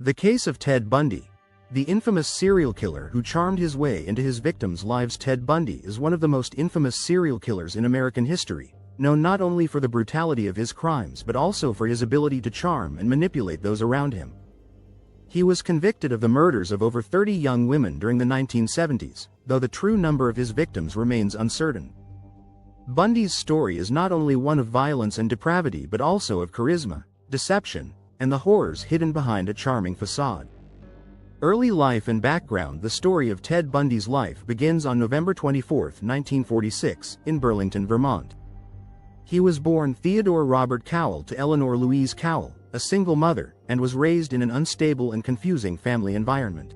The case of Ted Bundy. The infamous serial killer who charmed his way into his victims' lives. Ted Bundy is one of the most infamous serial killers in American history, known not only for the brutality of his crimes but also for his ability to charm and manipulate those around him. He was convicted of the murders of over 30 young women during the 1970s, though the true number of his victims remains uncertain. Bundy's story is not only one of violence and depravity but also of charisma, deception, and the horrors hidden behind a charming facade. Early life and background. The story of Ted Bundy's life begins on November 24, 1946, in Burlington, Vermont. He was born Theodore Robert Cowell to Eleanor Louise Cowell, a single mother, and was raised in an unstable and confusing family environment.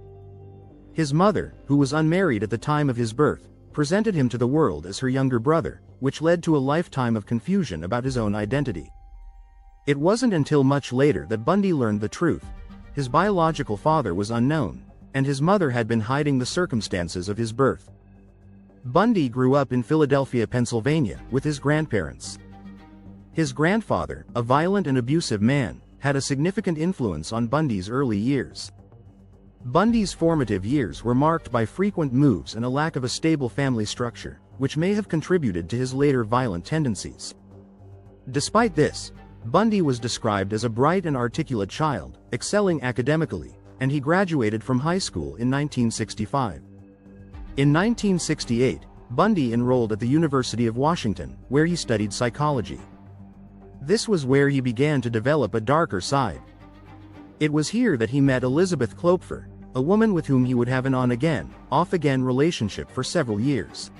His mother, who was unmarried at the time of his birth, presented him to the world as her younger brother, which led to a lifetime of confusion about his own identity. It wasn't until much later that Bundy learned the truth. His biological father was unknown, and his mother had been hiding the circumstances of his birth. Bundy grew up in Philadelphia, Pennsylvania, with his grandparents. His grandfather, a violent and abusive man, had a significant influence on Bundy's early years. Bundy's formative years were marked by frequent moves and a lack of a stable family structure, which may have contributed to his later violent tendencies. Despite this, Bundy was described as a bright and articulate child, excelling academically, and he graduated from high school in 1965. In 1968, Bundy enrolled at the University of Washington, where he studied psychology. This was where he began to develop a darker side. It was here that he met Elizabeth Klopfer, a woman with whom he would have an on-again, off-again relationship for several years.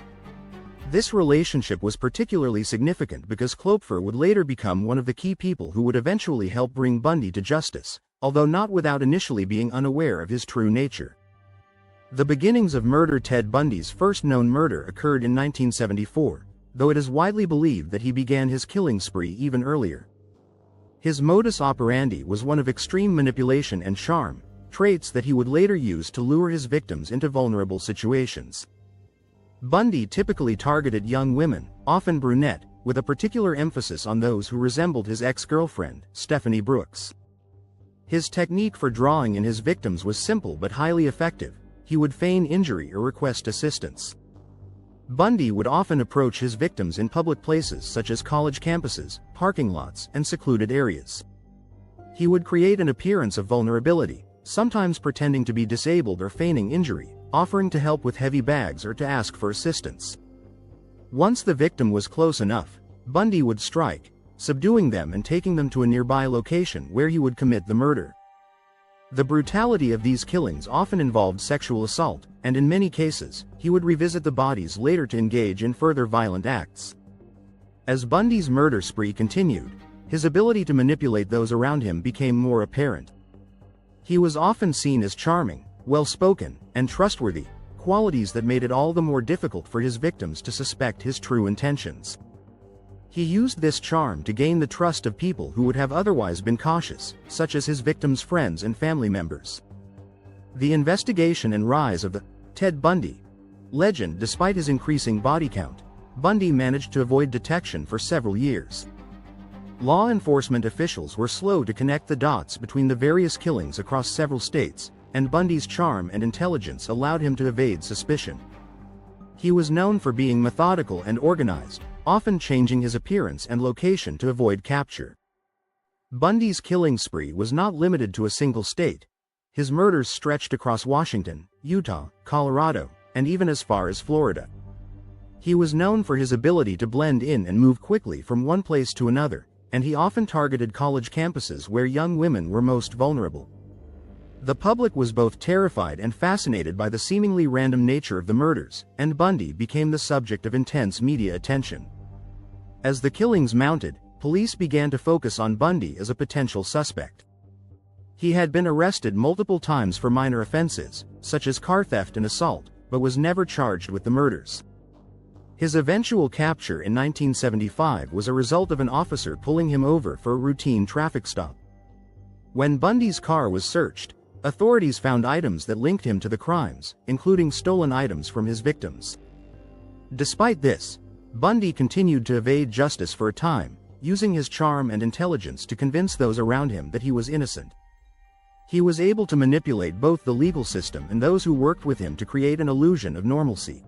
This relationship was particularly significant because Klopfer would later become one of the key people who would eventually help bring Bundy to justice, although not without initially being unaware of his true nature. The beginnings of murder. Ted Bundy's first known murder occurred in 1974, though it is widely believed that he began his killing spree even earlier. His modus operandi was one of extreme manipulation and charm, traits that he would later use to lure his victims into vulnerable situations. Bundy typically targeted young women, often brunette, with a particular emphasis on those who resembled his ex-girlfriend, Stephanie Brooks. His technique for drawing in his victims was simple but highly effective. He would feign injury or request assistance. Bundy would often approach his victims in public places such as college campuses, parking lots, and secluded areas. He would create an appearance of vulnerability, sometimes pretending to be disabled or feigning injury, offering to help with heavy bags or to ask for assistance. Once the victim was close enough, Bundy would strike, subduing them and taking them to a nearby location where he would commit the murder. The brutality of these killings often involved sexual assault, and in many cases, he would revisit the bodies later to engage in further violent acts. As Bundy's murder spree continued, his ability to manipulate those around him became more apparent. He was often seen as charming, well-spoken, and trustworthy, qualities that made it all the more difficult for his victims to suspect his true intentions. He used this charm to gain the trust of people who would have otherwise been cautious, such as his victims' friends and family members. The investigation and rise of the Ted Bundy legend. Despite his increasing body count, Bundy managed to avoid detection for several years. Law enforcement officials were slow to connect the dots between the various killings across several states, and Bundy's charm and intelligence allowed him to evade suspicion. He was known for being methodical and organized, often changing his appearance and location to avoid capture. Bundy's killing spree was not limited to a single state. His murders stretched across Washington, Utah, Colorado, and even as far as Florida. He was known for his ability to blend in and move quickly from one place to another, and he often targeted college campuses where young women were most vulnerable. The public was both terrified and fascinated by the seemingly random nature of the murders, and Bundy became the subject of intense media attention. As the killings mounted, police began to focus on Bundy as a potential suspect. He had been arrested multiple times for minor offenses, such as car theft and assault, but was never charged with the murders. His eventual capture in 1975 was a result of an officer pulling him over for a routine traffic stop. When Bundy's car was searched, authorities found items that linked him to the crimes, including stolen items from his victims. Despite this, Bundy continued to evade justice for a time, using his charm and intelligence to convince those around him that he was innocent. He was able to manipulate both the legal system and those who worked with him to create an illusion of normalcy.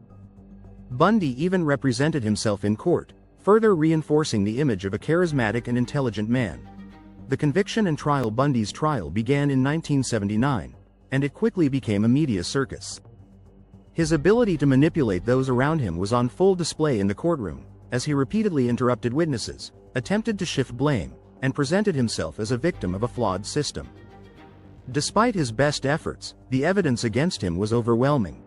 Bundy even represented himself in court, further reinforcing the image of a charismatic and intelligent man. The conviction and trial. Bundy's trial began in 1979, and it quickly became a media circus. His ability to manipulate those around him was on full display in the courtroom, as he repeatedly interrupted witnesses, attempted to shift blame, and presented himself as a victim of a flawed system. Despite his best efforts, the evidence against him was overwhelming.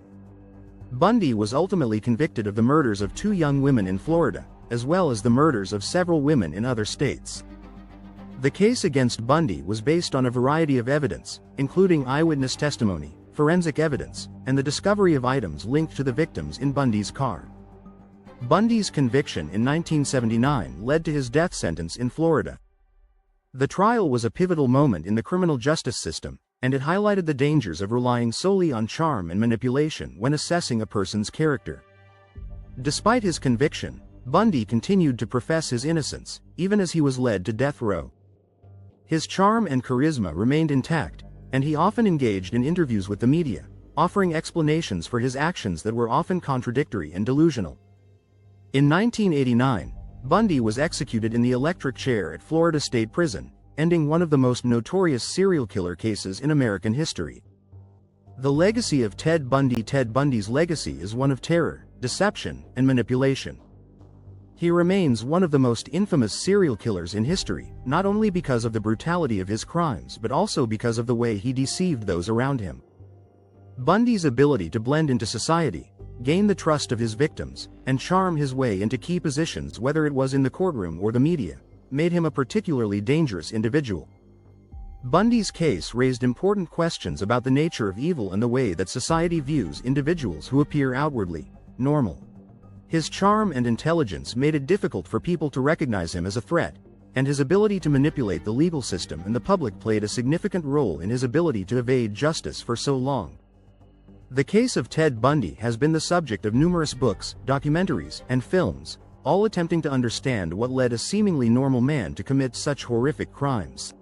Bundy was ultimately convicted of the murders of 2 young women in Florida, as well as the murders of several women in other states. The case against Bundy was based on a variety of evidence, including eyewitness testimony, forensic evidence, and the discovery of items linked to the victims in Bundy's car. Bundy's conviction in 1979 led to his death sentence in Florida. The trial was a pivotal moment in the criminal justice system, and it highlighted the dangers of relying solely on charm and manipulation when assessing a person's character. Despite his conviction, Bundy continued to profess his innocence, even as he was led to death row. His charm and charisma remained intact, and he often engaged in interviews with the media, offering explanations for his actions that were often contradictory and delusional. In 1989, Bundy was executed in the electric chair at Florida State Prison, ending one of the most notorious serial killer cases in American history. The legacy of Ted Bundy. Ted Bundy's legacy is one of terror, deception, and manipulation. He remains one of the most infamous serial killers in history, not only because of the brutality of his crimes but also because of the way he deceived those around him. Bundy's ability to blend into society, gain the trust of his victims, and charm his way into key positions, whether it was in the courtroom or the media, made him a particularly dangerous individual. Bundy's case raised important questions about the nature of evil and the way that society views individuals who appear outwardly normal. His charm and intelligence made it difficult for people to recognize him as a threat, and his ability to manipulate the legal system and the public played a significant role in his ability to evade justice for so long. The case of Ted Bundy has been the subject of numerous books, documentaries, and films, all attempting to understand what led a seemingly normal man to commit such horrific crimes.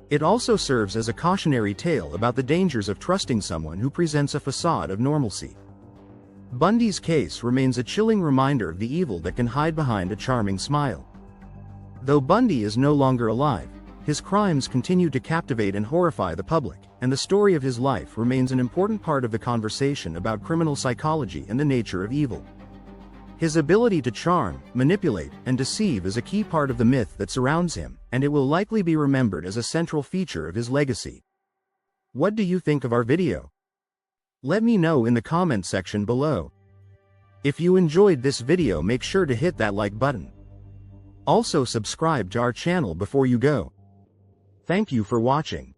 It also serves as a cautionary tale about the dangers of trusting someone who presents a facade of normalcy. Bundy's case remains a chilling reminder of the evil that can hide behind a charming smile. Though Bundy is no longer alive, his crimes continue to captivate and horrify the public, and the story of his life remains an important part of the conversation about criminal psychology and the nature of evil. His ability to charm, manipulate, and deceive is a key part of the myth that surrounds him, and it will likely be remembered as a central feature of his legacy. What do you think of our video? Let me know in the comment section below. If you enjoyed this video, make sure to hit that like button. Also subscribe to our channel before you go. Thank you for watching.